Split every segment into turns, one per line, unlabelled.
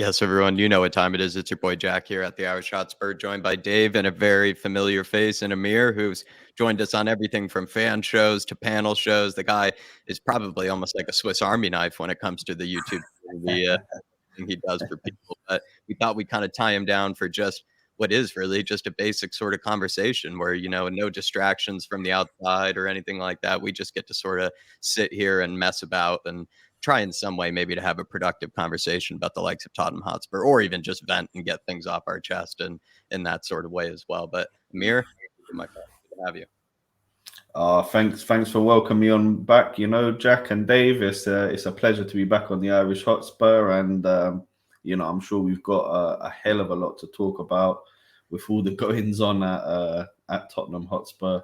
Yes, everyone, you know what time it is. It's your boy Jack here at the IrishHotspur, joined by Dave and a very familiar face in Amir, who's joined us on everything from fan shows to panel shows. The guy is probably almost like a Swiss Army knife when it comes to the YouTube community, thing he does for people. But we thought we'd kind of tie him down for just what is really just a basic sort of conversation where, no distractions from the outside or anything like that. We just get to sort of sit here and mess about and try in some way maybe to have a productive conversation about the likes of Tottenham Hotspur, or even just vent and get things off our chest and in that sort of way as well. But Amir, my friend, good to have you.
Thanks for welcoming me on back. Jack and Dave, it's a pleasure to be back on the Irish Hotspur, and I'm sure we've got a hell of a lot to talk about with all the goings on at Tottenham Hotspur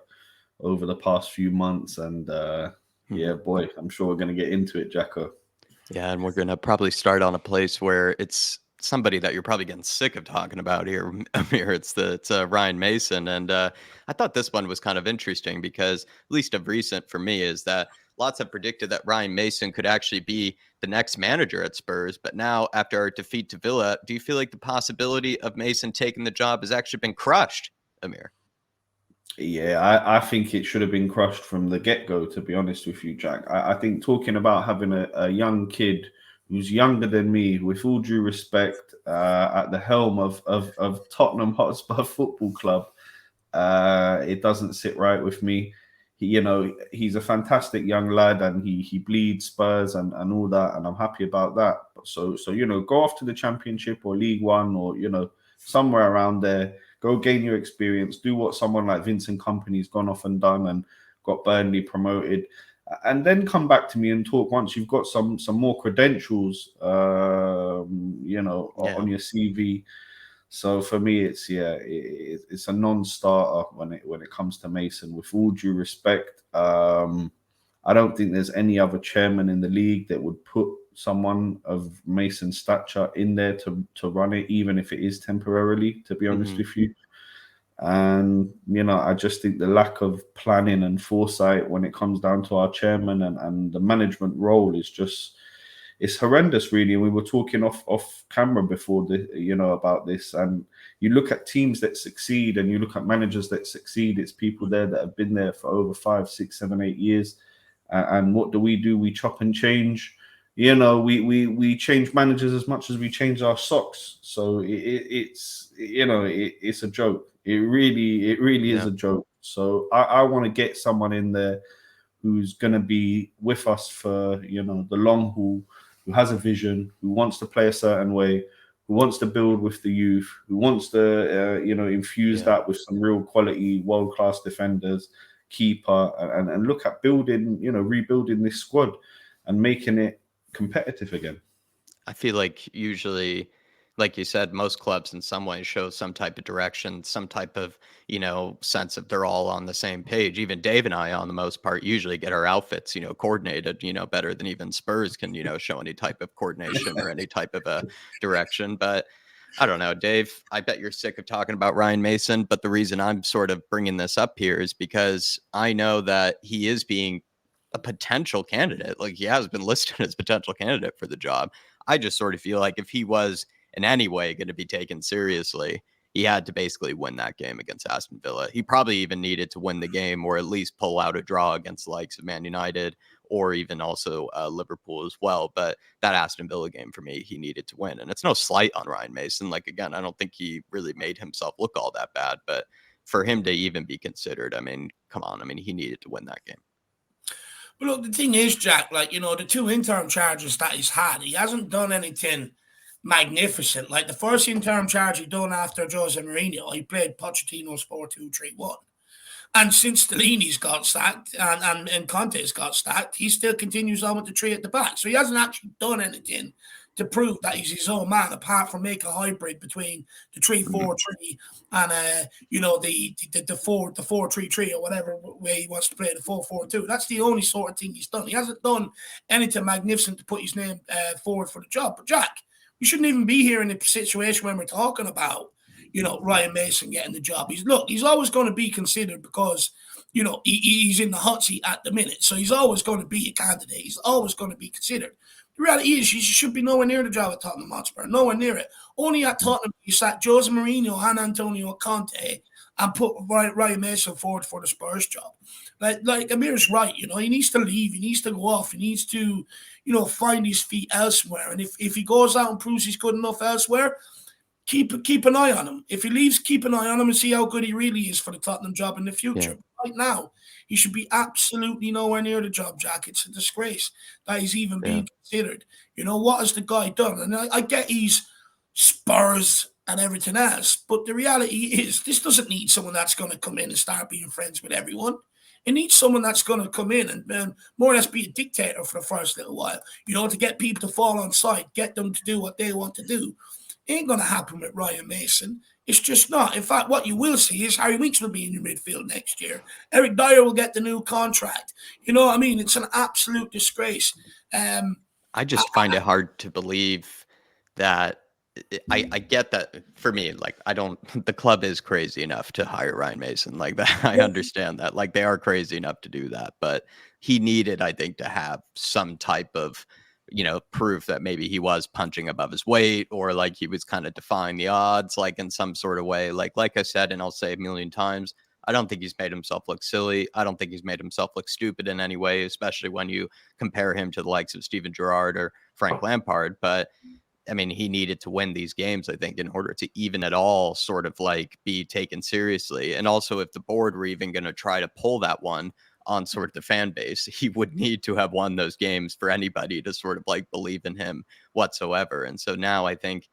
over the past few months, and yeah, boy, I'm sure we're going to get into it, Jacko.
Yeah, and we're going to probably start on a place where it's somebody that you're probably getting sick of talking about here, Amir. It's Ryan Mason, and I thought this one was kind of interesting because, at least of recent for me, is that lots have predicted that Ryan Mason could actually be the next manager at Spurs. But now, after our defeat to Villa, do you feel like the possibility of Mason taking the job has actually been crushed, Amir?
Yeah, I think it should have been crushed from the get-go, to be honest with you, Jack. I think talking about having a young kid who's younger than me, with all due respect, at the helm of Tottenham Hotspur Football Club, it doesn't sit right with me. He's a fantastic young lad, and he bleeds Spurs and all that, and I'm happy about that. So go off to the Championship or League One, or somewhere around there. Go gain your experience. Do what someone like Vincent Kompany's gone off and done and got Burnley promoted, and then come back to me and talk once you've got some more credentials, on your CV. So for me, it's a non-starter when it comes to Mason. With all due respect, I don't think there's any other chairman in the league that would put someone of Mason's stature in there to run it, even if it is temporarily, to be honest with you. And, I just think the lack of planning and foresight when it comes down to our chairman and the management role is just, it's horrendous, really. And we were talking off camera before about this. And you look at teams that succeed and you look at managers that succeed. It's people there that have been there for over 5, 6, 7, 8 years. And what do? We chop and change. We change managers as much as we change our socks. So it's a joke. It really is a joke. So I want to get someone in there who's going to be with us for the long haul, who has a vision, who wants to play a certain way, who wants to build with the youth, who wants to infuse that with some real quality, world-class defenders, keeper, and look at building, rebuilding this squad and making it competitive again.
I feel like usually, like you said, most clubs in some way show some type of direction, some type of, sense of they're all on the same page. Even Dave and I, on the most part, usually get our outfits, coordinated, better than even Spurs can, show any type of coordination or any type of a direction. But I don't know, Dave, I bet you're sick of talking about Ryan Mason, but the reason I'm sort of bringing this up here is because I know that he is being a potential candidate. Like, he has been listed as potential candidate for the job. I just sort of feel like if he was in any way going to be taken seriously, he had to basically win that game against Aston Villa. He probably even needed to win the game or at least pull out a draw against the likes of Man United or even also Liverpool as well. But that Aston Villa game, for me, he needed to win. And it's no slight on Ryan Mason. Like, again, I don't think he really made himself look all that bad. But for him to even be considered, I mean, come on. I mean, he needed to win that game.
But look, the thing is, Jack, the 2 interim charges that he's had, he hasn't done anything magnificent. Like the first interim charge he done after Jose Mourinho, he played Pochettino's 4-2-3-1. And since Stellini's got sacked and Conte's got sacked, he still continues on with the 3 at the back. So he hasn't actually done anything to prove that he's his own man, apart from make a hybrid between the 3-4-3 and the 4-3-3 or whatever way he wants to play, the 4-4-2. That's the only sort of thing he's done. He hasn't done anything magnificent to put his name forward for the job. But Jack, we shouldn't even be here in the situation when we're talking about Ryan Mason getting the job. He's always going to be considered because, he's in the hot seat at the minute. So he's always going to be a candidate. He's always going to be considered. The The reality is, he should be nowhere near the job at Tottenham Hotspur, nowhere near it. Only at Tottenham, you sat Jose Mourinho and Antonio Conte and put Ryan Mason forward for the Spurs job. Like Amir's right, you know, he needs to leave, he needs to go off, he needs to, you know, find his feet elsewhere. And if he goes out and proves he's good enough elsewhere, keep an eye on him. If he leaves, keep an eye on him and see how good he really is for the Tottenham job in the future. Yeah. Right now, he should be absolutely nowhere near the job, Jack. It's a disgrace that he's even being considered. You know, what has the guy done? And I get he's Spurs and everything else, but the reality is this doesn't need someone that's going to come in and start being friends with everyone. It needs someone that's going to come in and more or less be a dictator for the first little while, you know, to get people to fall on side, get them to do what they want to do. Ain't going to happen with Ryan Mason. It's just not. In fact, what you will see is Harry Winks will be in your midfield next year. Eric Dyer will get the new contract. You know what I mean? It's an absolute disgrace.
I just find it hard to believe that. I get that. For me, like, the club is crazy enough to hire Ryan Mason like that. I understand that. Like, they are crazy enough to do that, but he needed, I think, to have some type of, you know, proof that maybe he was punching above his weight, or like he was kind of defying the odds, like in some sort of way. Like I said, and I'll say a million times, I don't think he's made himself look silly. I don't think he's made himself look stupid in any way, especially when you compare him to the likes of Steven Gerrard or Frank Lampard. But I mean, he needed to win these games, I think, in order to even at all sort of like be taken seriously. And also, if the board were even going to try to pull that one on sort of the fan base, he would need to have won those games for anybody to sort of like believe in him whatsoever. And so now I think,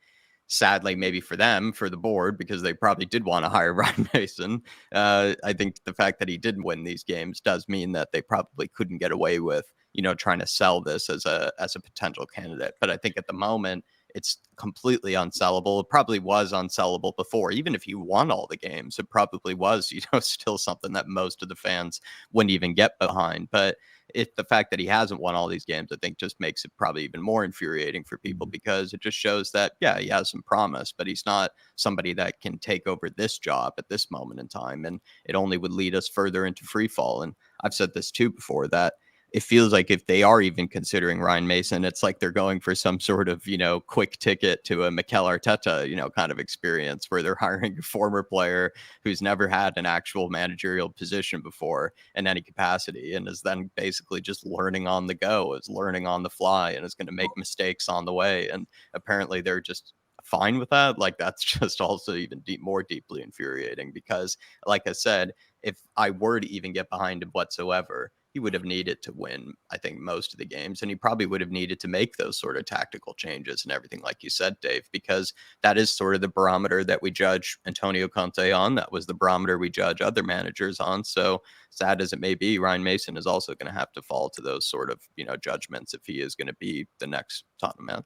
sadly, maybe for them, for the board, because they probably did want to hire Ryan Mason, I think the fact that he didn't win these games does mean that they probably couldn't get away with, you know, trying to sell this as a potential candidate. But I think at the moment, it's completely unsellable. It probably was unsellable before. Even if he won all the games, it probably was, you know, still something that most of the fans wouldn't even get behind. But the fact that he hasn't won all these games, I think, just makes it probably even more infuriating for people, because it just shows that, yeah, he has some promise, but he's not somebody that can take over this job at this moment in time. And it only would lead us further into free fall. And I've said this too before, that it feels like if they are even considering Ryan Mason, it's like they're going for some sort of, you know, quick ticket to a Mikel Arteta, you know, kind of experience, where they're hiring a former player who's never had an actual managerial position before in any capacity, and is then basically just learning on the go, is learning on the fly, and is going to make mistakes on the way. And apparently they're just fine with that. Like, that's just also even more deeply infuriating, because, like I said, if I were to even get behind him whatsoever, he would have needed to win, I think, most of the games. And he probably would have needed to make those sort of tactical changes and everything, like you said, Dave, because that is sort of the barometer that we judge Antonio Conte on. That was the barometer we judge other managers on. So sad as it may be, Ryan Mason is also going to have to fall to those sort of, you know, judgments if he is going to be the next Tottenham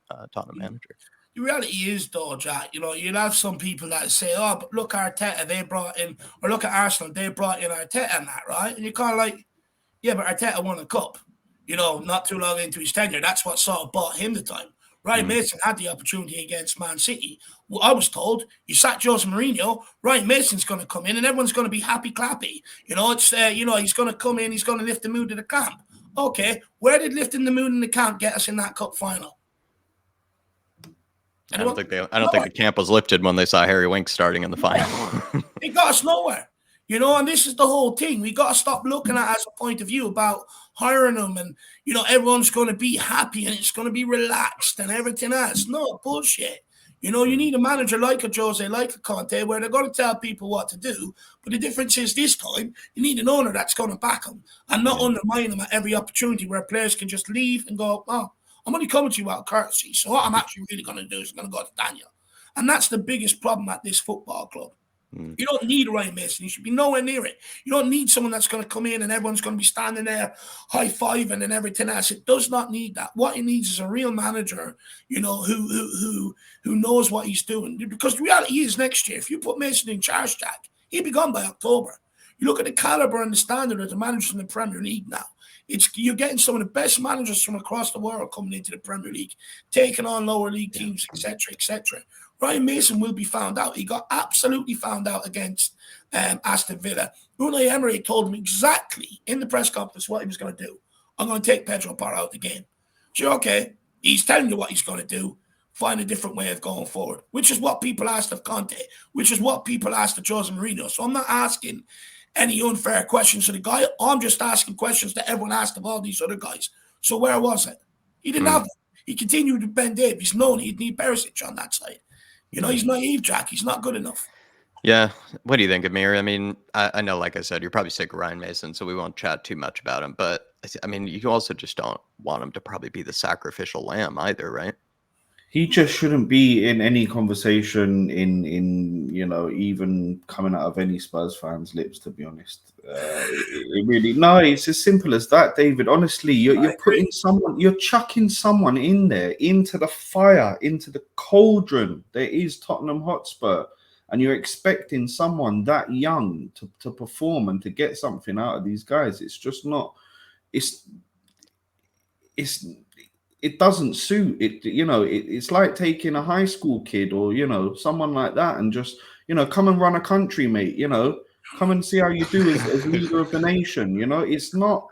manager.
The reality is, though, Jack, you know, you'll have some people that say, oh, but look, Arteta, they brought in, or look at Arsenal, they brought in Arteta and that, right? And you're kind of like, yeah, but Arteta won a cup, you know, not too long into his tenure. That's what sort of bought him the time. Ryan Mason had the opportunity against Man City. Well, I was told, you sacked Jose Mourinho, Ryan Mason's going to come in and everyone's going to be happy clappy. You know, it's you know, he's going to come in, he's going to lift the mood of the camp. Okay, where did lifting the mood in the camp get us in that cup final?
I don't think the camp was lifted when they saw Harry Winks starting in the final.
It got us nowhere. You know, and this is the whole thing. We got to stop looking at it as a point of view about hiring them and, you know, everyone's going to be happy and it's going to be relaxed and everything else. No, bullshit. You know, you need a manager like a Jose, like a Conte, where they're going to tell people what to do. But the difference is this time, you need an owner that's going to back them and not undermine them at every opportunity, where players can just leave and go, oh, I'm only coming to you out of courtesy. So what I'm actually really going to do is I'm going to go to Daniel. And that's the biggest problem at this football club. You don't need Ryan Mason. You should be nowhere near it. You don't need someone that's going to come in and everyone's going to be standing there high-fiving and everything else. It does not need that. What he needs is a real manager, you know, who knows what he's doing. Because the reality is, next year, if you put Mason in charge, Jack, he'll be gone by October. You look at the caliber and the standard of the managers in the Premier League now. You're getting some of the best managers from across the world coming into the Premier League, taking on lower league teams, etc., etc. Ryan Mason will be found out. He got absolutely found out against Aston Villa. Unai Emery told him exactly in the press conference what he was going to do. I'm going to take Pedro Porro out of the game. So, okay, He's telling you what he's going to do. Find a different way of going forward, which is what people asked of Conte, which is what people asked of Jose Mourinho. So I'm not asking any unfair questions to the guy. I'm just asking questions that everyone asked of all these other guys. So where was it? He didn't have it. He continued with Ben Davies, knowing he'd need Perisic on that side. He's naive, Jack. He's not good enough.
Yeah. What do you think, Amir? I mean, I know, like I said, you're probably sick of Ryan Mason, so we won't chat too much about him. But I mean, you also just don't want him to probably be the sacrificial lamb either, right?
He just shouldn't be in any conversation in even coming out of any Spurs fans' lips, to be honest. It really, no, it's as simple as that, David. Honestly, you're putting someone, you're chucking someone in there, into the fire, into the cauldron that is Tottenham Hotspur, and you're expecting someone that young to perform and to get something out of these guys. It's just not. It doesn't suit it. It's like taking a high school kid or someone like that and just come and run a country, mate. Come and see how you do as leader of the nation. It's not.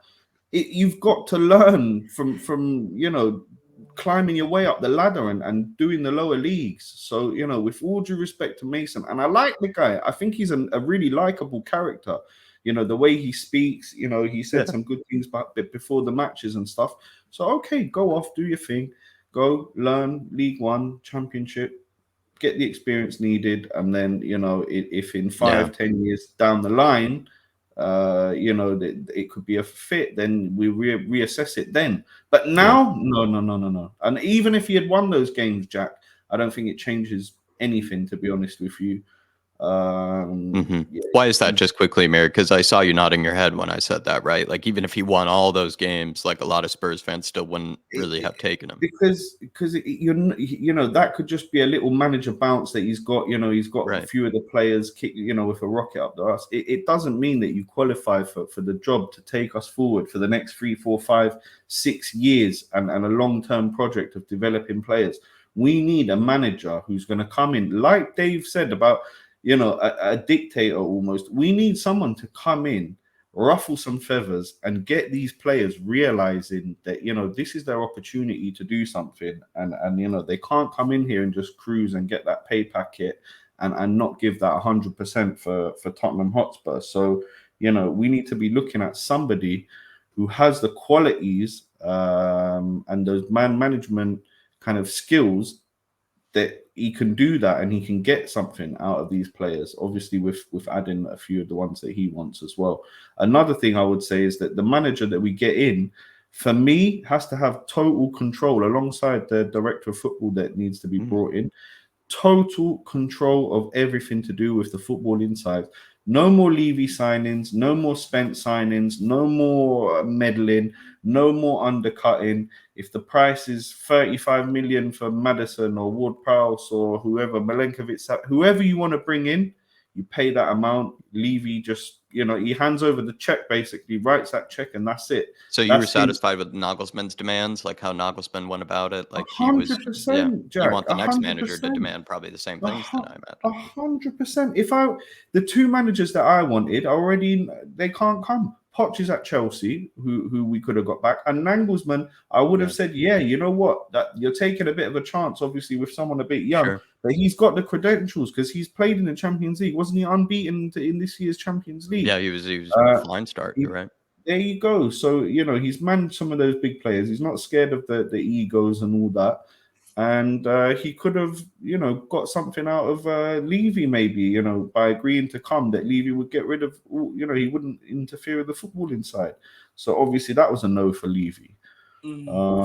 You've got to learn from climbing your way up the ladder and doing the lower leagues. So with all due respect to Mason, and I like the guy. I think he's a really likable character. The way he speaks, he said some good things before the matches and stuff. So, okay, go off, do your thing. Go learn League One, Championship, get the experience needed. And then, if in 5-10 years down the line, it could be a fit, then we reassess it then. But now, no. And even if he had won those games, Jack, I don't think it changes anything, to be honest with you.
Why is that, just quickly, Amir? Because I saw you nodding your head when I said that, right? Like, even if he won all those games, like, a lot of Spurs fans still wouldn't really have taken him.
Because that could just be a little manager bounce that he's got. He's got a few of the players kick, with a rocket up the arse. It doesn't mean that you qualify for the job to take us forward for the next 3, 4, 5, 6 years and a long-term project of developing players. We need a manager who's going to come in, like Dave said about a dictator almost. We need someone to come in, ruffle some feathers, and get these players realizing that this is their opportunity to do something, and they can't come in here and just cruise and get that pay packet and not give that 100% for Tottenham Hotspur. So we need to be looking at somebody who has the qualities and those management kind of skills that he can do that and he can get something out of these players, obviously with adding a few of the ones that he wants as well. Another thing I would say is that the manager that we get in, for me, has to have total control alongside the director of football that needs to be brought in. Total control of everything to do with the football inside. No more Levy signings, no more Spence signings, no more meddling, no more undercutting. If the price is 35 million for Maddison or Ward-Prowse or whoever, Milenkovic, whoever you want to bring in, you pay that amount. Levy just, he hands over the check, basically, writes that check, and that's it.
So you were satisfied with Nagelsmann's demands, like how Nagelsmann went about it? Like
100%, Jack,
you want the next
100%.
manager to demand probably the same things then, I imagine.
100%. The two managers that I wanted already, they can't come. Poch is at Chelsea, who we could have got back, and Nagelsmann, I would have said, you know what, that you're taking a bit of a chance, obviously, with someone a bit young, but he's got the credentials because he's played in the Champions League. Wasn't he unbeaten in this year's Champions League?
Yeah, he was a fine start. You're right.
There you go. So he's managed some of those big players. He's not scared of the egos and all that. And he could have, got something out of Levy, maybe, by agreeing to come, that Levy would get rid of, he wouldn't interfere with the football inside. So obviously that was a no for Levy.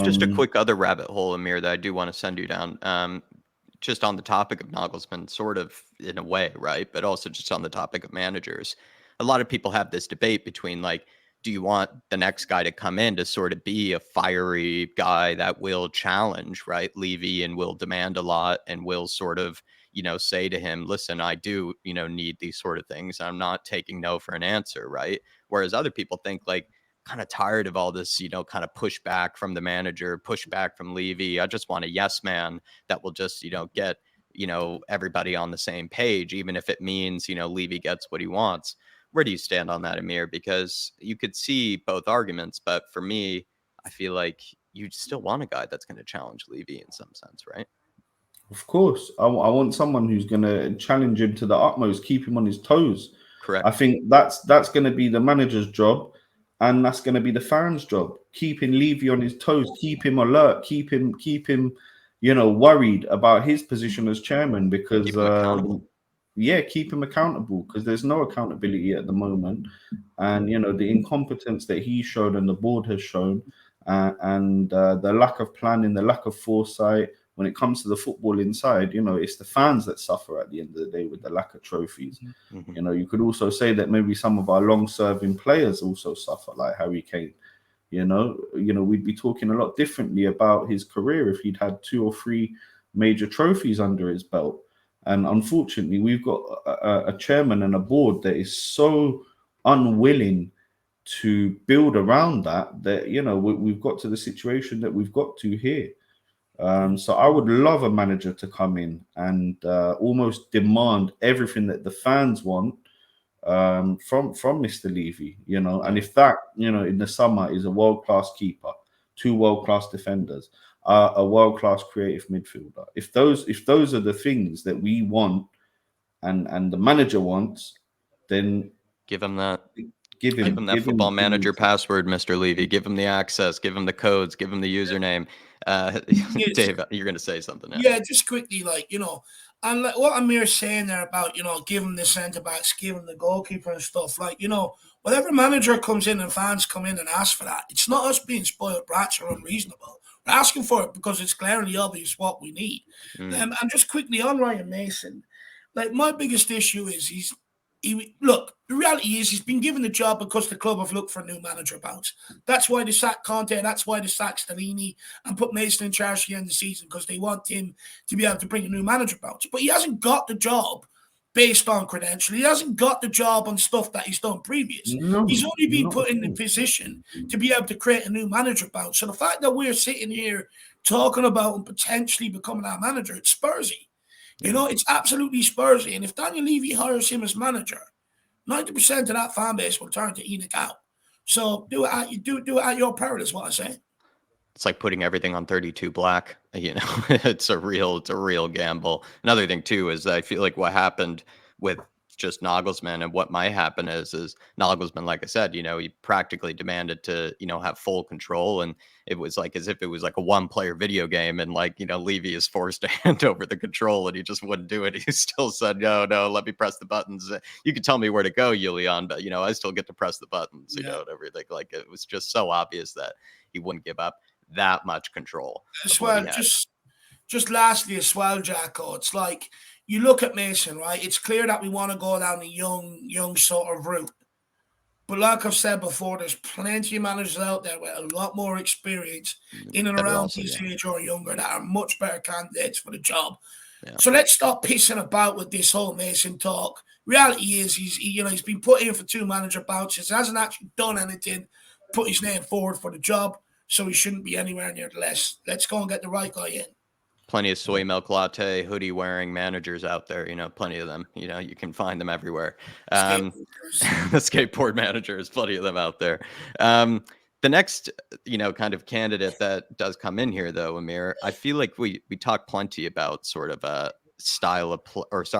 Just a quick other rabbit hole, Amir, that I do want to send you down. Just on the topic of Nagelsmann, sort of in a way, right? But also just on the topic of managers. A lot of people have this debate between, like, do you want the next guy to come in to sort of be a fiery guy that will challenge, right, Levy, and will demand a lot and will sort of, say to him, listen, I do, need these sort of things. I'm not taking no for an answer, right? Whereas other people think, like, kind of tired of all this, kind of pushback from the manager, pushback from Levy. I just want a yes man that will just, get, everybody on the same page, even if it means, Levy gets what he wants. Where do you stand on that, Amir? Because you could see both arguments, but for me, I feel like, you still want a guy that's going to challenge Levy in some sense, right?
Of course, I want someone who's going to challenge him to the utmost, keep him on his toes.
Correct.
I think that's going to be the manager's job, and that's going to be the fans' job. Keeping Levy on his toes, keep him alert, keep him, worried about his position as chairman, because
Keep him accountable.
keep him accountable, because there's no accountability at the moment, and the incompetence that he showed and the board has shown, and the lack of planning, the lack of foresight. When it comes to the football inside, it's the fans that suffer at the end of the day with the lack of trophies.
Mm-hmm.
You could also say that maybe some of our long-serving players also suffer, like Harry Kane. We'd be talking a lot differently about his career if he'd had 2 or 3 major trophies under his belt. And unfortunately, we've got a chairman and a board that is so unwilling to build around that we've got to the situation that we've got to here. So I would love a manager to come in and almost demand everything that the fans want from Mr. Levy, and if that, in the summer is a world-class keeper, 2 world-class defenders, a world-class creative midfielder. If those are the things that we want and the manager wants, then
give him that.
Give him
that football manager password, Mr. Levy. Give him the access. Give him the codes. Give him the username. Dave, you're going to say something now.
Yeah, just quickly, and like what Amir's saying there about, giving the centre backs, giving the goalkeeper and stuff, whatever manager comes in and fans come in and ask for that, it's not us being spoiled brats or unreasonable. We're asking for it because it's glaringly obvious what we need. And just quickly on Ryan Mason, my biggest issue is look, the reality is he's been given the job because the club have looked for a new manager bounce. That's why they sacked Conte, that's why they sacked Stellini and put Mason in charge at the end of the season, because they want him to be able to bring a new manager bounce. But he hasn't got the job based on credential. He hasn't got the job on stuff that he's done previous. He's only been put in the position to be able to create a new manager bounce. So the fact that we're sitting here talking about him potentially becoming our manager, it's Spursy. It's absolutely Spursy. And if Daniel Levy hires him as manager, 90% of that fan base will turn to Enoch out. So do it at your peril, is what I say.
It's like putting everything on 32 black. It's a real gamble. Another thing too is that I feel like what happened with just Nagelsmann and what might happen is Nagelsmann, like I said, he practically demanded to, have full control, and it was like as if it was like a 1-player video game, and Levy is forced to hand over the control and he just wouldn't do it. He still said, no, let me press the buttons. You can tell me where to go, Julian, but I still get to press the buttons, and everything. Like, it was just so obvious that he wouldn't give up that much control.
As well, just lastly as well, Jacko, it's like you look at Mason, right? It's clear that we want to go down the young sort of route. But like I've said before, there's plenty of managers out there with a lot more experience in and around his age or younger that are much better candidates for the job. Yeah. So let's stop pissing about with this whole Mason talk. Reality is he's been put in for 2 manager bounces, hasn't actually done anything, put his name forward for the job, so he shouldn't be anywhere near the list. Let's go and get the right guy in.
Plenty of soy milk latte, hoodie wearing managers out there, plenty of them. You can find them everywhere. The skateboard managers, plenty of them out there. The next, kind of candidate that does come in here, though, Amir, I feel like we talk plenty about sort of a style of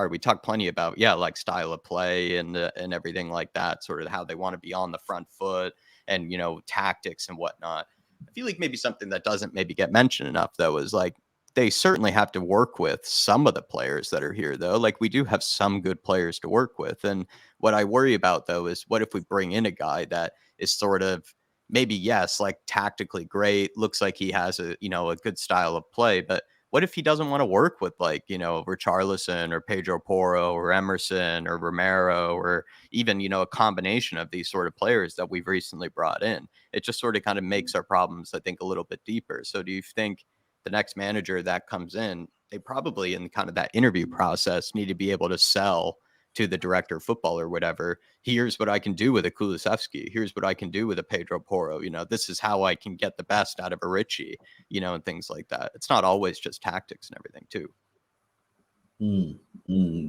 we talk plenty about, like style of play and everything like that, sort of how they want to be on the front foot and, tactics and whatnot. I feel like maybe something that doesn't maybe get mentioned enough, though, is like they certainly have to work with some of the players that are here, though. Like, we do have some good players to work with. And what I worry about, though, is what if we bring in a guy that is sort of maybe, yes, like tactically great, looks like he has a good style of play, but what if he doesn't want to work with Richarlison or Pedro Porro or Emerson or Romero or even, a combination of these sort of players that we've recently brought in? It just sort of kind of makes our problems, I think, a little bit deeper. So do you think the next manager that comes in, they probably in kind of that interview process need to be able to sell to the director of football or whatever, here's what I can do with a Kulusevski, here's what I can do with a Pedro Porro, this is how I can get the best out of a Richie, and things like that. It's not always just tactics and everything too.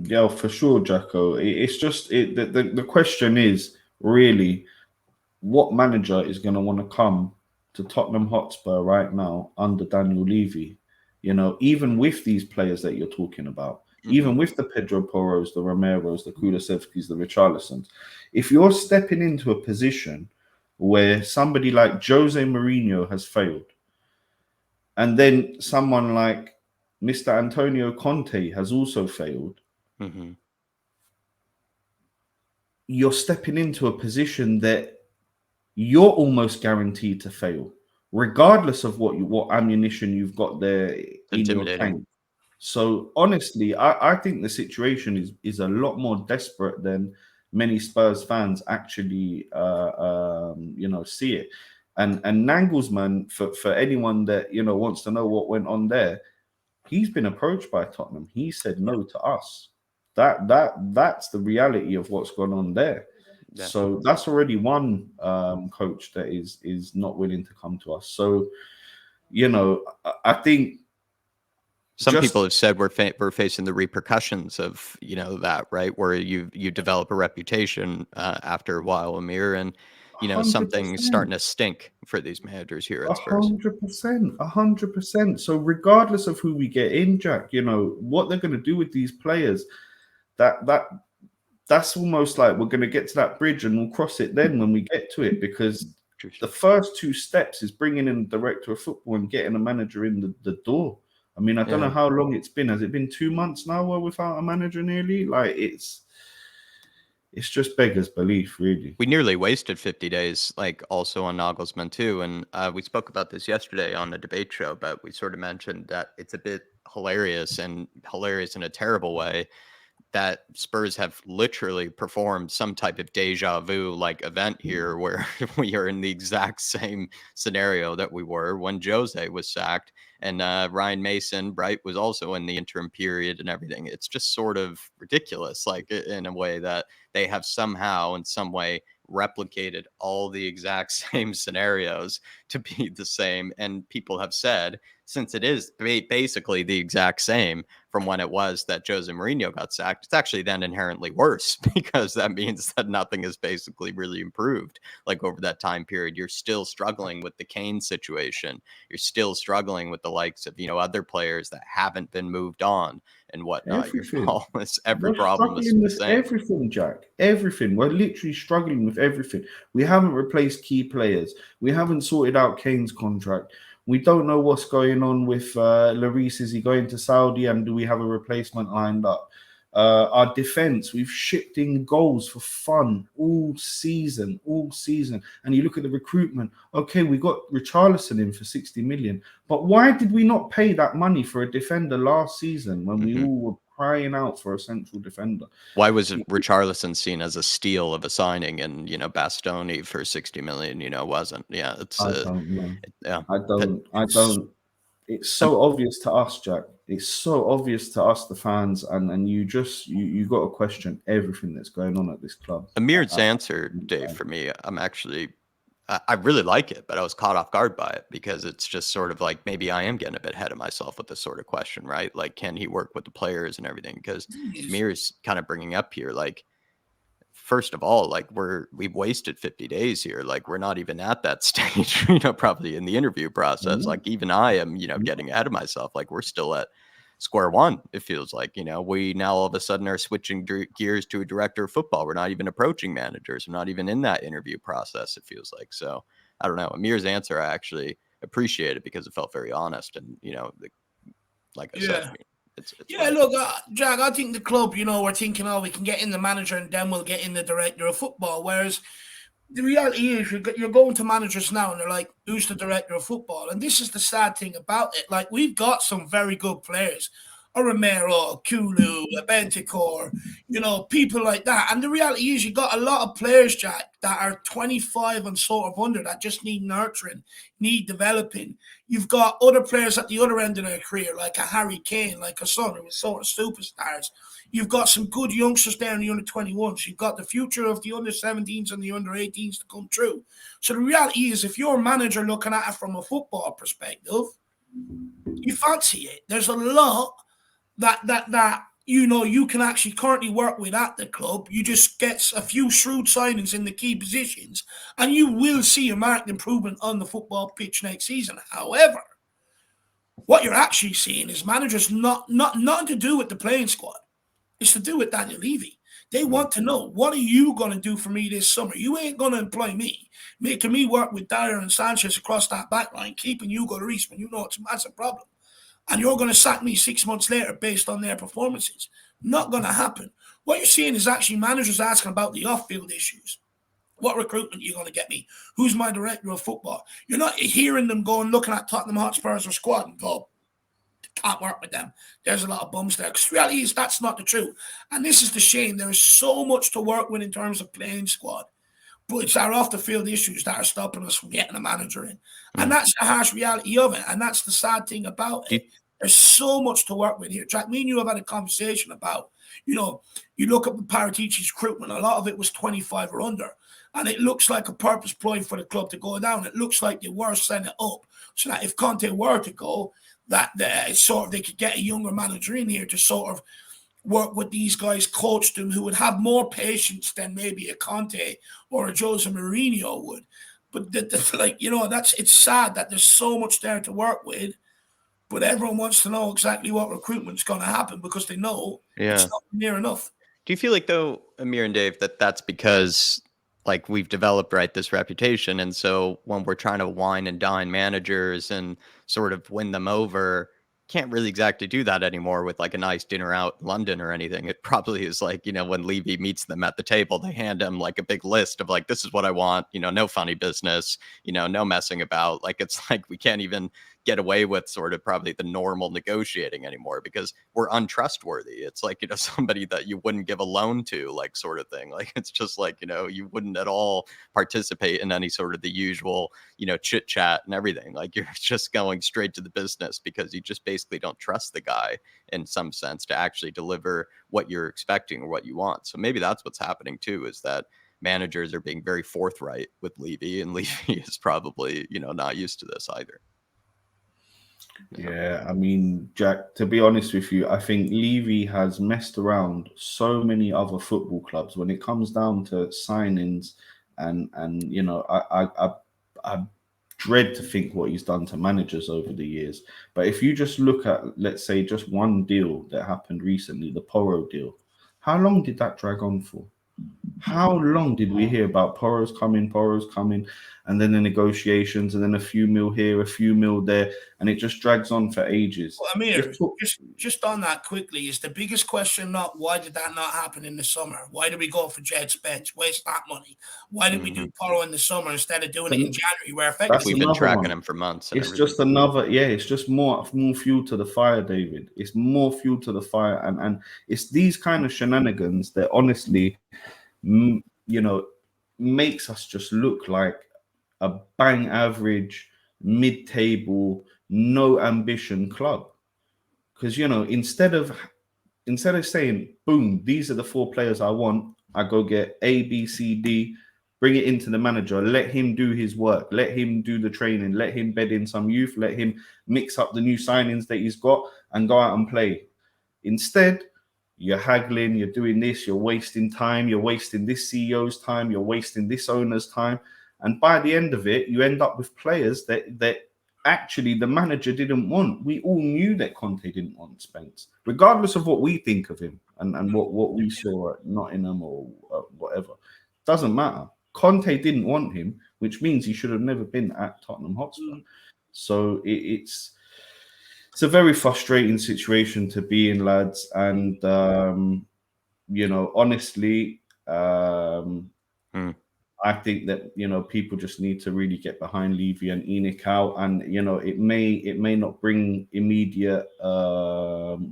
Yeah, for sure, Jacko. It's just the question is really what manager is going to want to come to Tottenham Hotspur right now under Daniel Levy. You know, even with these players that you're talking about, even with the Pedro Porros, the Romeros, the Kulusevskis, the Richarlisons, if you're stepping into a position where somebody like Jose Mourinho has failed, and then someone like Mr. Antonio Conte has also failed, you're stepping into a position that you're almost guaranteed to fail, regardless of what ammunition you've got there in your tank. So honestly, I think the situation is a lot more desperate than many Spurs fans actually see it. And Nagelsmann, for anyone that wants to know what went on there, he's been approached by Tottenham. He said no to us. That's the reality of what's gone on there. Yeah. So that's already one coach that is not willing to come to us. So I think
some people have said we're facing the repercussions of that, right? Where you develop a reputation after a while, Amir, and 100%. Something's starting to stink for these managers here at Spurs.
100%. So regardless of who we get in, Jack, what they're going to do with these players, that's almost like we're going to get to that bridge and we'll cross it then when we get to it, because the first two steps is bringing in the director of football and getting a manager in the door. I mean, I don't know how long it's been. Has it been 2 months now without a manager nearly? Like, it's just beggars belief, really.
We nearly wasted 50 days, like also on Nagelsmann too. And we spoke about this yesterday on the debate show, but we sort of mentioned that it's a bit hilarious in a terrible way that Spurs have literally performed some type of deja vu like event here where we are in the exact same scenario that we were when Jose was sacked and Ryan Mason, right, was also in the interim period and everything. It's just sort of ridiculous, like in a way that they have somehow in some way replicated all the exact same scenarios to be the same. And people have said, since it is basically the exact same from when it was that Jose Mourinho got sacked, it's actually then inherently worse because that means that nothing has basically really improved. Like over that time period, you're still struggling with the Kane situation. You're still struggling with the likes of, other players that haven't been moved on and whatnot. Every problem is the same.
Everything, Jack. Everything. We're literally struggling with everything. We haven't replaced key players. We haven't sorted out Kane's contract. We don't know what's going on with Lloris. Is he going to Saudi? And do we have a replacement lined up? Our defense, we've shipped in goals for fun all season. And you look at the recruitment. Okay, we got Richarlison in for 60 million. But why did we not pay that money for a defender last season when we all were crying out for a central defender?
Why was Richarlison seen as a steal of a signing and, Bastoni for 60 million, wasn't? Yeah, it's
I don't know. I don't. It's so obvious to us, Jack. It's so obvious to us, the fans, and you got to question everything that's going on at this club.
Amir's answer, Dave, for me, I really like it, but I was caught off guard by it because it's just sort of like maybe I am getting a bit ahead of myself with this sort of question, right? Like, can he work with the players and everything? Because Amir's kind of bringing up here, like, first of all, like we've wasted 50 days here. Like we're not even at that stage, probably in the interview process. Like even I am, getting ahead of myself. Like we're still at square one. It feels like, we now all of a sudden are switching gears to a director of football. We're not even approaching managers. We're not even in that interview process. It feels like, so I don't know. Amir's answer, I actually appreciate it because it felt very honest. And, like I said, it's
look, Jack, I think the club, we're thinking, we can get in the manager and then we'll get in the director of football. Whereas the reality is you're going to managers now and they're like, who's the director of football? And this is the sad thing about it. Like, we've got some very good players. A Romero, a Kulu, a Bentancur, people like that. And the reality is you got a lot of players, Jack, that are 25 and sort of under that just need nurturing, need developing. You've got other players at the other end of their career, like a Harry Kane, like a Son, who was sort of superstars. You've got some good youngsters there in the under-21s. You've got the future of the under-17s and the under-18s to come true. So the reality is, if you're a manager looking at it from a football perspective, you fancy it. There's a lot that you can actually currently work with at the club. You just get a few shrewd signings in the key positions, and you will see a marked improvement on the football pitch next season. However, what you're actually seeing is managers nothing to do with the playing squad. It's to do with Daniel Levy. They want to know, what are you going to do for me this summer? You ain't going to employ me, making me work with Dyer and Sanchez across that back line, keeping Hugo Lloris when you know it's a massive problem. And you're going to sack me 6 months later based on their performances. Not going to happen. What you're seeing is actually managers asking about the off-field issues. What recruitment are you going to get me? Who's my director of football? You're not hearing them going, looking at Tottenham Hotspurs or squad and go, can't work with them. There's a lot of bums there. Because reality is that's not the truth. And this is the shame. There is so much to work with in terms of playing squad. But it's our off-the-field issues that are stopping us from getting a manager in. And that's the harsh reality of it. And that's the sad thing about it. There's so much to work with here. Jack, me and you have had a conversation about, you look at the Paratici's recruitment, a lot of it was 25 or under. And it looks like a purpose ploy for the club to go down. It looks like they were setting it up so that if Conte were to go, that they could get a younger manager in here to sort of work with these guys, coach them, who would have more patience than maybe a Conte or a Jose Mourinho would. But it's sad that there's so much there to work with, but everyone wants to know exactly what recruitment's going to happen because they know it's not near enough.
Do you feel like, though, Amir and Dave, that's because like we've developed this reputation, and so when we're trying to wine and dine managers and sort of win them over, can't really exactly do that anymore with like a nice dinner out in London or anything. It probably is like, when Levy meets them at the table, they hand him like a big list of like, this is what I want, no funny business, no messing about. Like, it's like we can't even get away with sort of probably the normal negotiating anymore because we're untrustworthy. It's like, somebody that you wouldn't give a loan to, like, sort of thing. Like, it's just like, you wouldn't at all participate in any sort of the usual, chit chat and everything. Like, you're just going straight to the business because you just basically don't trust the guy in some sense to actually deliver what you're expecting or what you want. So maybe that's what's happening too, is that managers are being very forthright with Levy, and Levy is probably, not used to this either.
Yeah, I mean, Jack, to be honest with you, I think Levy has messed around so many other football clubs when it comes down to signings, and I dread to think what he's done to managers over the years. But if you just look at, let's say, just one deal that happened recently, the Porro deal, how long did that drag on for? How long did we hear about Porro's coming, and then the negotiations, and then a few mil here, a few mil there, and it just drags on for ages?
Well, Amir, just on that quickly, is the biggest question not why did that not happen in the summer? Why did we go for Jed Spence? Waste that money? Why did we do Porro in the summer instead of doing it in January? Where effectively
we've been tracking him for months.
It's just another, it's just more fuel to the fire, David. It's more fuel to the fire, and it's these kind of shenanigans that honestly, makes us just look like a bang average, mid-table, no ambition club. Because instead of saying, boom, these are the 4 players I want, I go get A, B, C, D, bring it into the manager, let him do his work, let him do the training, let him bed in some youth, let him mix up the new signings that he's got and go out and play. Instead, you're haggling, you're doing this, you're wasting time, you're wasting this CEO's time, you're wasting this owner's time. And by the end of it, you end up with players that actually the manager didn't want. We all knew that Conte didn't want Spence, regardless of what we think of him and what we saw at Nottingham or whatever. Doesn't matter. Conte didn't want him, which means he should have never been at Tottenham Hotspur. So it's a very frustrating situation to be in, lads. And, honestly, I think that, people just need to really get behind Levy and ENIC out. And, it may not bring immediate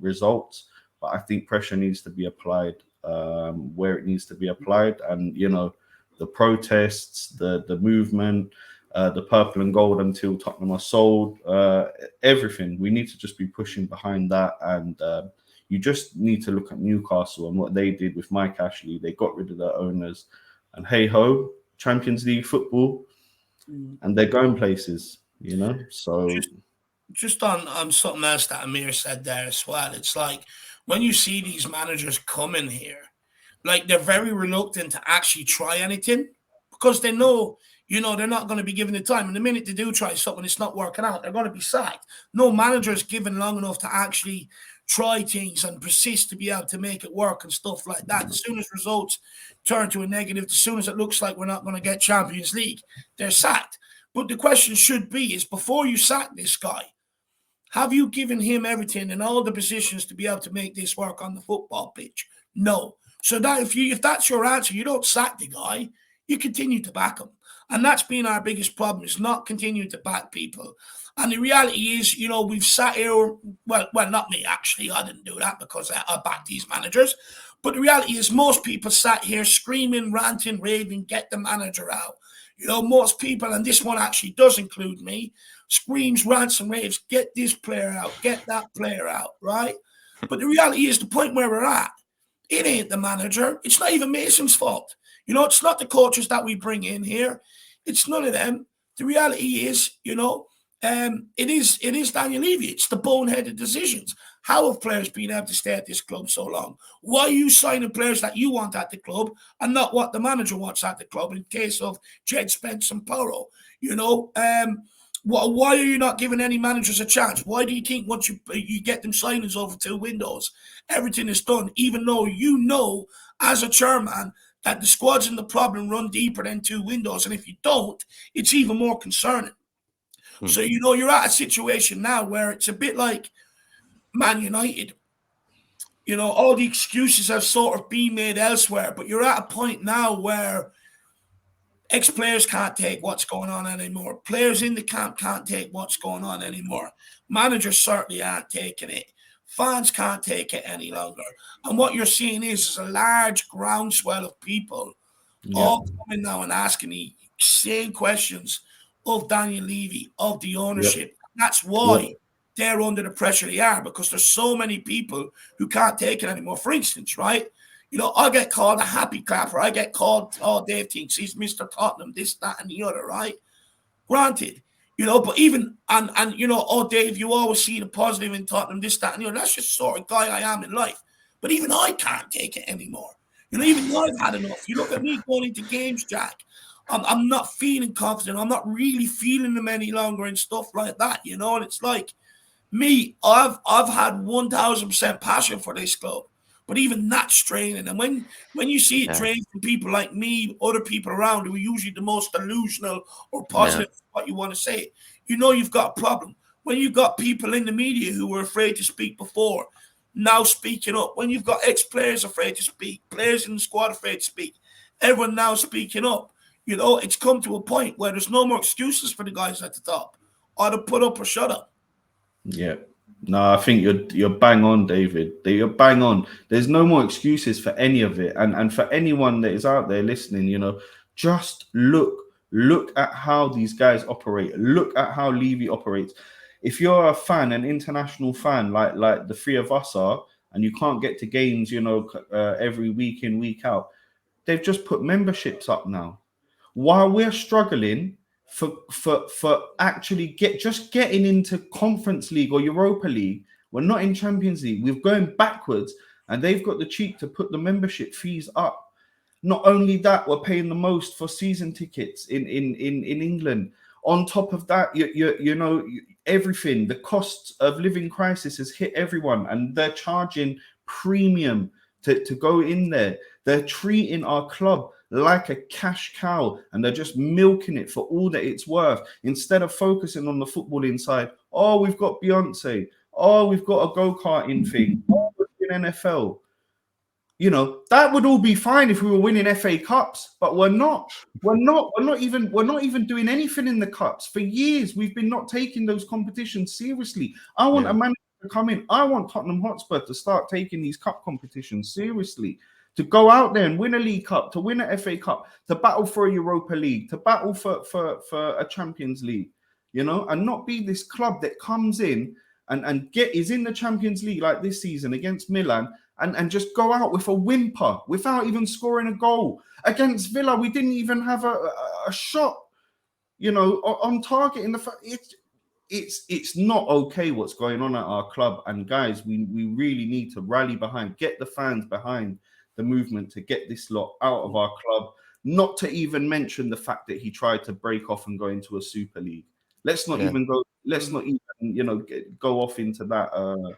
results, but I think pressure needs to be applied where it needs to be applied. And, the protests, the movement, the purple and gold until Tottenham are sold, everything. We need to just be pushing behind that. And you just need to look at Newcastle and what they did with Mike Ashley. They got rid of their owners. And hey ho, Champions League football, and they're going places, So
just on something else that Amir said there as well. It's like when you see these managers come in here, like they're very reluctant to actually try anything because they know, they're not going to be given the time. And the minute they do try something, it's not working out, they're going to be sacked. No manager is given long enough to actually try things and persist to be able to make it work and stuff like that. As soon as results turn to a negative, as soon as it looks like we're not going to get Champions League, they're sacked. But the question should be is, before you sack this guy, have you given him everything in all the positions to be able to make this work on the football pitch? No. So that if that's your answer, you don't sack the guy, you continue to back him. And that's been our biggest problem, is not continuing to back people. And the reality is, we've sat here, well, not me, actually. I didn't do that because I backed these managers. But the reality is most people sat here screaming, ranting, raving, get the manager out. Most people, and this one actually does include me, screams, rants, and raves, get this player out, get that player out, right? But the reality is, the point where we're at, it ain't the manager. It's not even Mason's fault. It's not the coaches that we bring in here. It's none of them. The reality is, it is Daniel Levy. It's the boneheaded decisions. How have players been able to stay at this club so long? Why are you signing players that you want at the club and not what the manager wants at the club? In case of Jed Spence and Porro, why are you not giving any managers a chance? Why do you think once you get them signings over 2 windows, everything is done, even though as a chairman that the squads in the problem run deeper than 2 windows, and if you don't, it's even more concerning. So, you're at a situation now where it's a bit like Man United. All the excuses have sort of been made elsewhere, but you're at a point now where ex-players can't take what's going on anymore. Players in the camp can't take what's going on anymore. Managers certainly aren't taking it. Fans can't take it any longer. And what you're seeing is a large groundswell of people all coming now and asking the same questions of Daniel Levy, of the ownership. Yep. That's why they're under the pressure they are, because there's so many people who can't take it anymore. For instance, right? I get called a happy clapper. I get called, Dave thinks he's Mr. Tottenham, this, that, and the other, right? Granted, but even, and Dave, you always see the positive in Tottenham, this, that, and the other. That's just the sort of guy I am in life. But even I can't take it anymore. Even I've had enough. You look at me going into games, Jack. I'm not feeling confident. I'm not really feeling them any longer and stuff like that, And it's like me, I've had 1,000% passion for this club, but even that's draining. And when you see it drain from people like me, other people around who are usually the most delusional or positive, what you want to say, you've got a problem. When you've got people in the media who were afraid to speak before, now speaking up. When you've got ex-players afraid to speak, players in the squad afraid to speak, everyone now speaking up. It's come to a point where there's no more excuses for the guys at the top. Either put up or shut up.
Yeah. No, I think you're bang on, David. You're bang on. There's no more excuses for any of it. And for anyone that is out there listening, just look at how these guys operate. Look at how Levy operates. If you're a fan, an international fan, like the 3 of us are, and you can't get to games, every week in, week out, they've just put memberships up now. While we're struggling for actually getting into Conference League or Europa League, we're not in Champions League. We're going backwards, and they've got the cheek to put the membership fees up. Not only that, we're paying the most for season tickets in England. On top of that, everything, the cost of living crisis has hit everyone, and they're charging premium to go in there. They're treating our club like a cash cow, and they're just milking it for all that it's worth instead of focusing on the football inside. Oh, we've got Beyonce. Oh, we've got a go-karting thing. Oh, we're in NFL. That would all be fine if we were winning FA Cups, but we're not. We're not even doing anything in the cups. For years, we've been not taking those competitions seriously. I want a manager to come in. I want Tottenham Hotspur to start taking these cup competitions seriously. To go out there and win a League Cup, to win an FA Cup, to battle for a Europa League, to battle for a Champions League, and not be this club that comes in and is in the Champions League like this season against Milan and just go out with a whimper without even scoring a goal. Against Villa, we didn't even have a shot, on target in the it's not okay what's going on at our club. And guys, we really need to rally behind, get the fans behind the movement to get this lot out of our club. Not to even mention the fact that he tried to break off and go into a Super League. Let's not even go. Let's not even go off into that.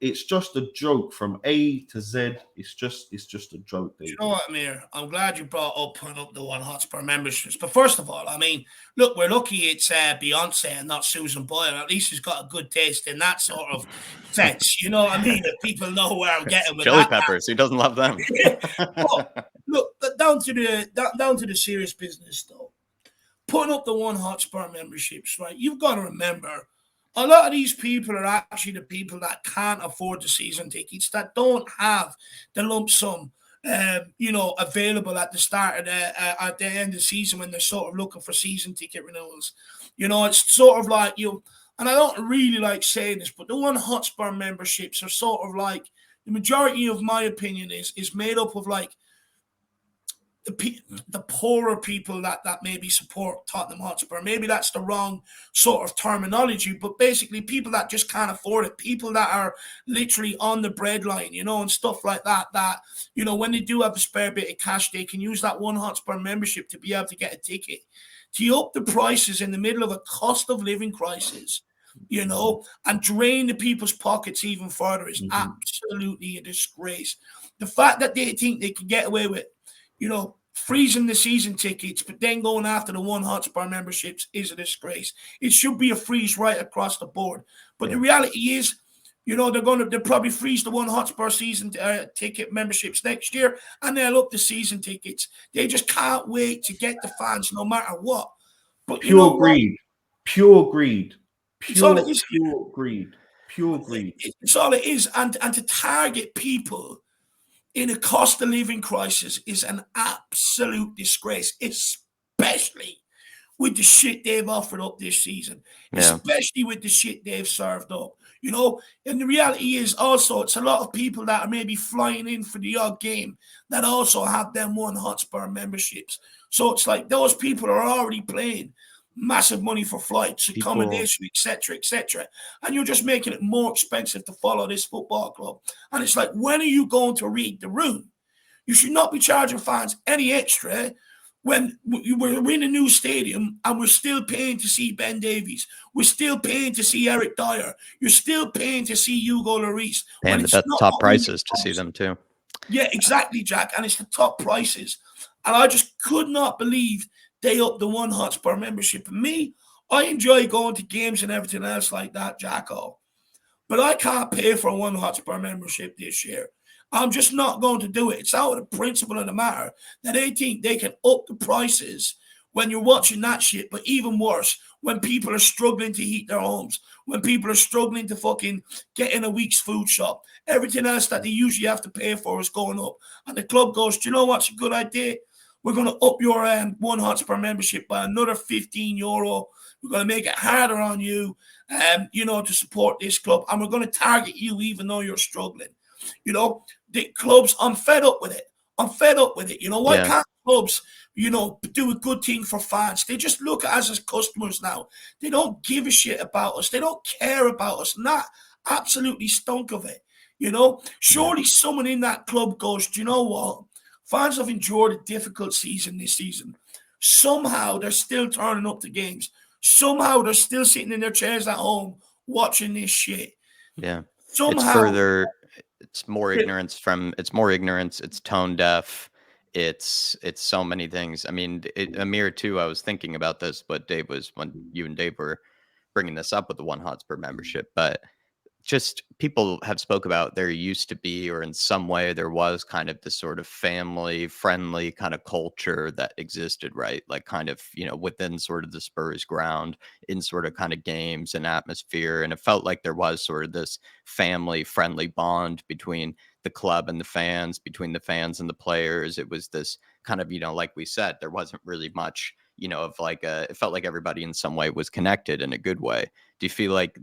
It's just a joke from A to Z. It's just a joke.
You know what, Amir? I'm glad you putting up the One Hotspur memberships. But first of all, I mean, look, we're lucky it's Beyonce and not Susan Boyle. At least she's got a good taste in that sort of sense. You know what I mean? If people know where I'm getting with
Chili
that.
Peppers. Who doesn't love them?
But, look, down to the serious business though. Putting up the One Hotspur memberships, right? You've got to remember, a lot of these people are actually the people that can't afford the season tickets, that don't have the lump sum, available at the start of at the end of the season when they're sort of looking for season ticket renewals. It's sort of like and I don't really like saying this, but the One Hotspur memberships are sort of like, the majority of my opinion is made up of like the poorer people that maybe support Tottenham Hotspur. Maybe that's the wrong sort of terminology, but basically people that just can't afford it, people that are literally on the breadline, and stuff like that, when they do have a spare bit of cash, they can use that One Hotspur membership to be able to get a ticket. To up the prices in the middle of a cost of living crisis, and drain the people's pockets even further is absolutely a disgrace. The fact that they think they can get away with freezing the season tickets, but then going after the One Hotspur memberships is a disgrace. It should be a freeze right across the board. But the reality is, they'll probably freeze the One Hotspur season ticket memberships next year, and they'll up the season tickets. They just can't wait to get the fans no matter what. But
pure greed.
It's all it is.
Pure greed.
It's all it is. And to target people in a cost of living crisis is an absolute disgrace, especially with the shit they've offered up this season, especially with the shit they've served up. And the reality is also it's a lot of people that are maybe flying in for the odd game that also have them One Hotspur memberships. So it's like those people are already paying massive money for flights, accommodation, etc., and you're just making it more expensive to follow this football club. And it's like, when are you going to read the room? You should not be charging fans any extra when we're in a new stadium and we're still paying to see Ben Davies. We're still paying to see Eric Dyer. You're still paying to see Hugo Lloris.
And the top prices to see them too.
Yeah, exactly, Jack. And it's the top prices. And I just could not believe they up the One Hotspur membership. And me, I enjoy going to games and everything else like that, Jacko. But I can't pay for a One Hotspur membership this year. I'm just not going to do it. It's out of the principle of the matter that they think they can up the prices when you're watching that shit. But even worse, when people are struggling to heat their homes, when people are struggling to fucking get in a week's food shop, everything else that they usually have to pay for is going up. And the club goes, do you know what's a good idea? We're going to up your One Hotspur membership by another €15. We're going to make it harder on you, to support this club. And we're going to target you even though you're struggling. The clubs, I'm fed up with it. Why can't clubs, do a good thing for fans? They just look at us as customers now. They don't give a shit about us. They don't care about us. And that absolutely stunk of it. Surely someone in that club goes, do you know what? Fans have endured a difficult season this season. Somehow they're still turning up to games. Somehow they're still sitting in their chairs at home watching this shit.
Yeah.
Somehow
it's more ignorance. It's tone deaf. It's so many things. I mean, Amir too, I was thinking about this, but Dave was, when you and Dave were bringing this up with the One Hotspur membership, but just people have spoke about there used to be, or in some way there was kind of this sort of family friendly kind of culture that existed, right? Like kind of, within sort of the Spurs ground, in sort of kind of games and atmosphere. And it felt like there was sort of this family friendly bond between the club and the fans, between the fans and the players. It was this kind of, like we said, there wasn't really much, of like it felt like everybody in some way was connected in a good way. Do you feel like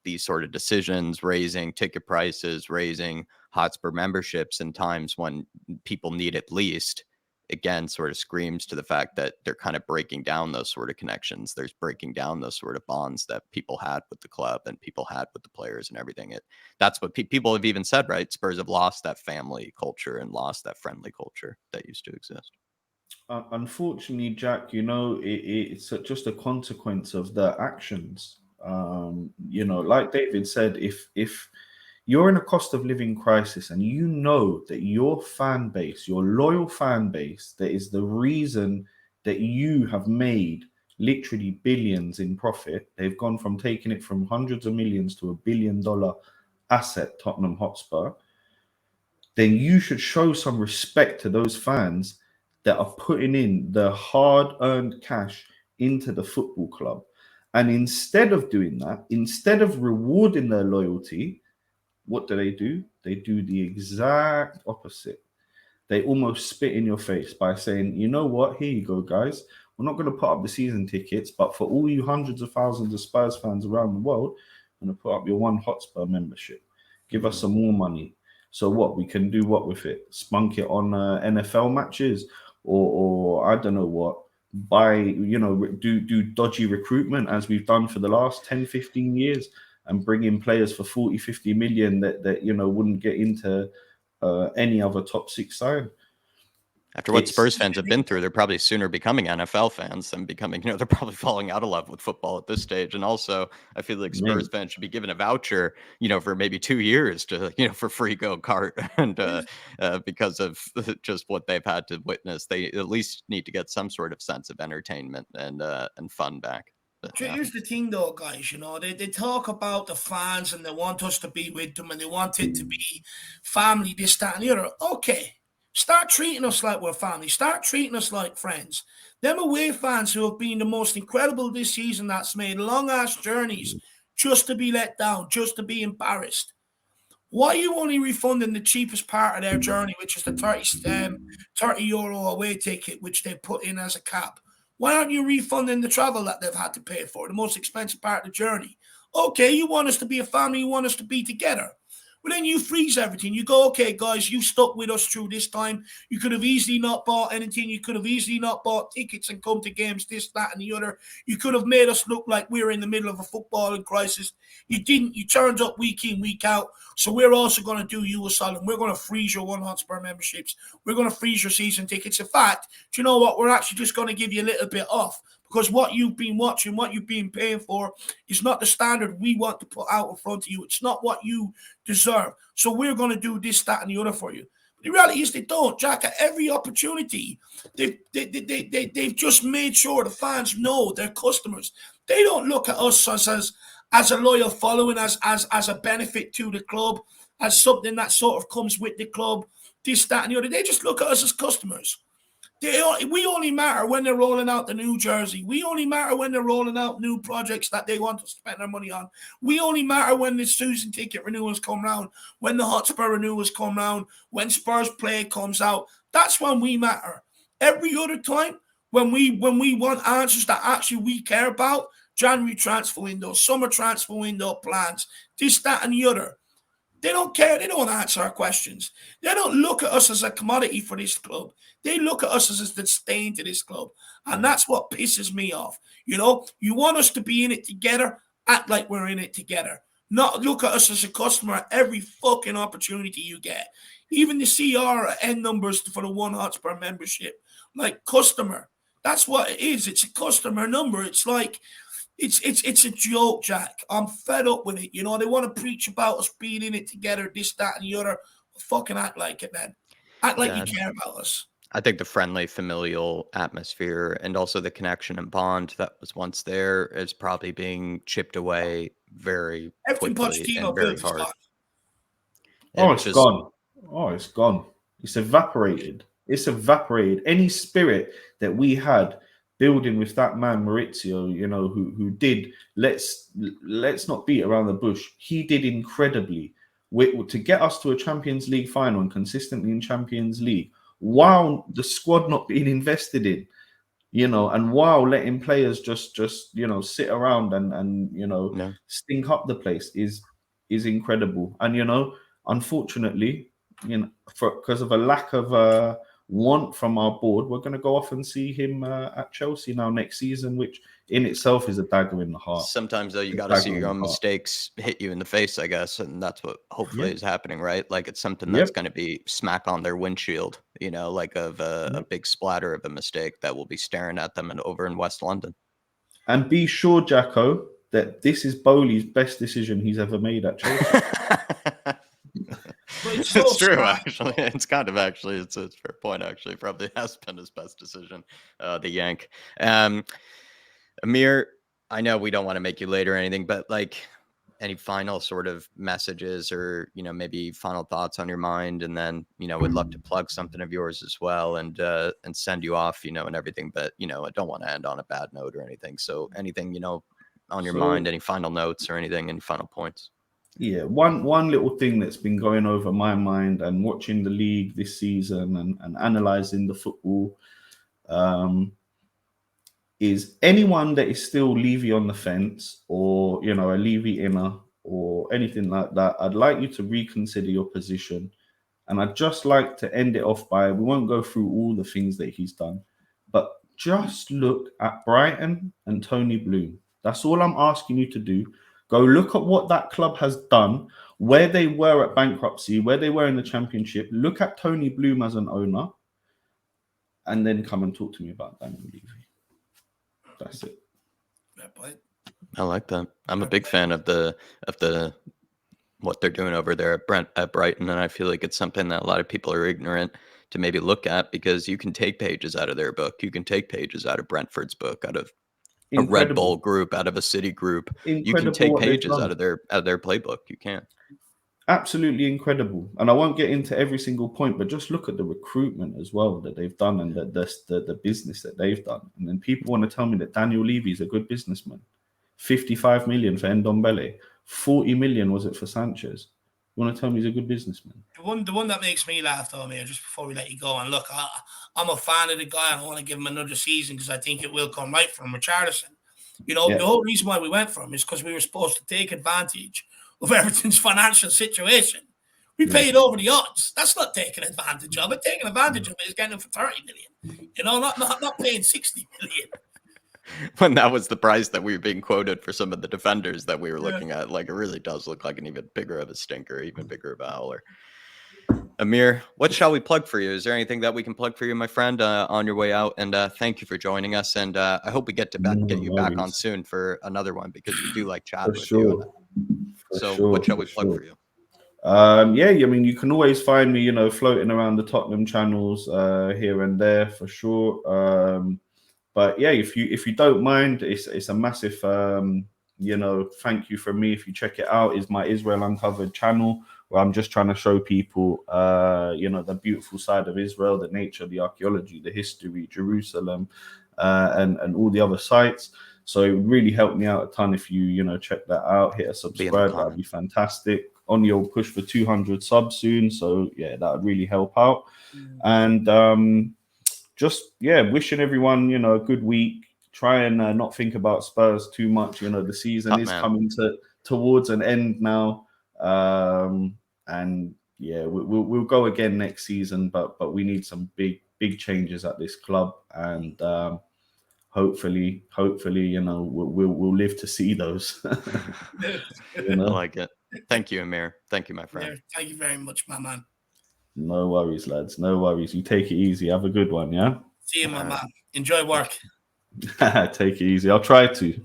these sort of decisions, raising ticket prices, raising Hotspur memberships in times when people need it least, again sort of screams to the fact that they're kind of breaking down those sort of connections. There's breaking down those sort of bonds that people had with the club and people had with the players and everything. That's what people have even said, right? Spurs have lost that family culture and lost that friendly culture that used to exist.
Unfortunately, Jack, it's just a consequence of their actions. Like David said, if you're in a cost of living crisis and you know that your fan base, your loyal fan base, that is the reason that you have made literally billions in profit. They've gone from taking it from hundreds of millions to $1 billion asset, Tottenham Hotspur. Then you should show some respect to those fans that are putting in the hard-earned cash into the football club. And instead of doing that, instead of rewarding their loyalty, what do? They do the exact opposite. They almost spit in your face by saying, you know what, here you go, guys. We're not going to put up the season tickets, but for all you hundreds of thousands of Spurs fans around the world, I'm going to put up your one Hotspur membership. Give us some more money. So what? We can do what with it? Spunk it on NFL matches or I don't know what. Buy, do dodgy recruitment as we've done for the last 10, 15 years and bring in players for 40, 50 million that wouldn't get into any other top six side.
After what Spurs fans have been through, they're probably sooner becoming NFL fans than becoming, they're probably falling out of love with football at this stage. And also, I feel like Spurs fans should be given a voucher, for maybe 2 years to, for free go kart. And because of just what they've had to witness, they at least need to get some sort of sense of entertainment and fun back.
Here's the thing, though, guys. They talk about the fans and they want us to be with them and they want it to be family, this, that, and the other. Okay. Start treating us like we're family. Start treating us like friends. Them away fans who have been the most incredible this season, that's made long-ass journeys just to be let down, just to be embarrassed. Why are you only refunding the cheapest part of their journey, which is the €30 away ticket, which they put in as a cap? Why aren't you refunding the travel that they've had to pay for, the most expensive part of the journey? Okay, you want us to be a family, you want us to be together. Well, then you freeze everything. You go, okay, guys, you stuck with us through this time. You could have easily not bought anything. You could have easily not bought tickets and come to games, this, that, and the other. You could have made us look like we were in the middle of a footballing crisis. You didn't. You turned up week in, week out. So we're also going to do you a solid. We're going to freeze your One Hotspur memberships. We're going to freeze your season tickets. In fact, do you know what? We're actually just going to give you a little bit off. Because what you've been watching, what you've been paying for is not the standard we want to put out in front of you. It's not what you deserve. So we're going to do this, that, and the other for you. But the reality is they don't, Jack. At every opportunity, they've just made sure the fans know their customers. They don't look at us as a loyal following, as a benefit to the club, as something that sort of comes with the club, this, that, and the other. They just look at us as customers. We only matter when they're rolling out the new jersey. We only matter when they're rolling out new projects that they want to spend their money on. We only matter when the season ticket renewals come round, when the Hotspur renewals come round, when Spurs play comes out. That's when we matter. Every other time, when we want answers that actually we care about, January transfer window, summer transfer window plans, this, that, and the other. They don't care. They don't answer our questions. They don't look at us as a commodity for this club. They look at us as a disdain to this club. And that's what pisses me off. You want us to be in it together, act like we're in it together. Not look at us as a customer at every fucking opportunity you get. Even the CRN numbers for the One Hotspur membership. Like customer. That's what it is. It's a customer number. It's like... It's a joke, Jack. I'm fed up with it. They want to preach about us being in it together, this, that, and the other. Fucking act like it, man. Act like you care about us.
I think the friendly, familial atmosphere and also the connection and bond that was once there is probably being chipped away very quickly and very hard.
It's gone. It's gone. It's evaporated. Any spirit that we had building with that man Maurizio, who did, let's not beat around the bush. He did incredibly to get us to a Champions League final and consistently in Champions League, while the squad not being invested in, and while letting players just sit around and stink up the place is incredible. And unfortunately, because of a lack of want from our board, we're going to go off and see him at Chelsea now next season, which in itself is a dagger in the heart.
Sometimes though, you got to see your own mistakes hit you in the face, I guess, and that's what hopefully is happening, right? Like it's something that's going to be smack on their windshield, you know, like of a big splatter of a mistake that will be staring at them and over in West London.
And be sure, Jacko, that this is Bowley's best decision he's ever made at Chelsea.
It's true, actually. It's kind of actually, it's a fair point, actually. Probably has been his best decision, the Yank. Amir, I know we don't want to make you late or anything, but like any final sort of messages or, you know, maybe final thoughts on your mind, and then, you know, we'd love to plug something of yours as well and send you off, you know, and everything. But, you know, I don't want to end on a bad note or anything. So anything, you know, on your mind, any final notes or anything, any final points?
Yeah, one little thing that's been going over my mind and watching the league this season and analysing the football is anyone that is still Levy on the fence or, you know, a Levy inner or anything like that, I'd like you to reconsider your position. And I'd just like to end it off by, we won't go through all the things that he's done, but just look at Brighton and Tony Bloom. That's all I'm asking you to do. Go look at what that club has done, where they were at bankruptcy, where they were in the Championship. Look at Tony Bloom as an owner, and then come and talk to me about Daniel Levy. That's it.
I like that. I'm a big fan of the what they're doing over there at Brighton, and I feel like it's something that a lot of people are ignorant to maybe look at, because you can take pages out of their book, you can take pages out of Brentford's book, out of a Red Bull group, out of a City group. You can take pages out of their playbook. You can.
Absolutely incredible. And I won't get into every single point, but just look at the recruitment as well that they've done and the business that they've done. And then people want to tell me that Daniel Levy is a good businessman. 55 million for Ndombele, 40 million was it for Sanchez? You want to tell me he's a good businessman?
The one that makes me laugh, though, Amir, just before we let you go, and look, I'm a fan of the guy, and I want to give him another season because I think it will come right from Richarlison. You know, the whole reason why we went for him is because we were supposed to take advantage of Everton's financial situation. We paid over the odds. That's not taking advantage of it. Taking advantage of it is getting him for 30 million. You know, not paying 60 million.
When that was the price that we were being quoted for some of the defenders that we were looking at, like it really does look like an even bigger of a stinker, even bigger of a howler. Amir, what shall we plug for you? Is there anything that we can plug for you, my friend, on your way out? And thank you for joining us. And I hope we get you back on soon for another one, because we do like chatting with you. So what shall we plug for you?
Yeah, I mean, you can always find me, you know, floating around the Tottenham channels here and there for sure. But yeah, if you don't mind, it's a massive you know, thank you from me. If you check it out, is my Israel Uncovered channel, where I'm just trying to show people you know, the beautiful side of Israel, the nature, the archaeology, the history, Jerusalem, and all the other sites. So it would really help me out a ton if you know, check that out, hit a subscribe. That'd be fantastic. On your push for 200 subs soon, so yeah, that would really help out. And just wishing everyone, you know, a good week. Try and not think about Spurs too much. You know, the season is coming towards an end now, and yeah, we'll go again next season. But we need some big changes at this club, and hopefully, you know, we'll live to see those.
You know? I like it. Thank you, Amir. Thank you, my friend.
Amir, thank you very much, my man.
No worries, lads. No worries. You take it easy. Have a good one, yeah?
See you, my man. Enjoy work.
Take it easy. I'll try to.
See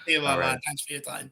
you, my man. Thanks for your time.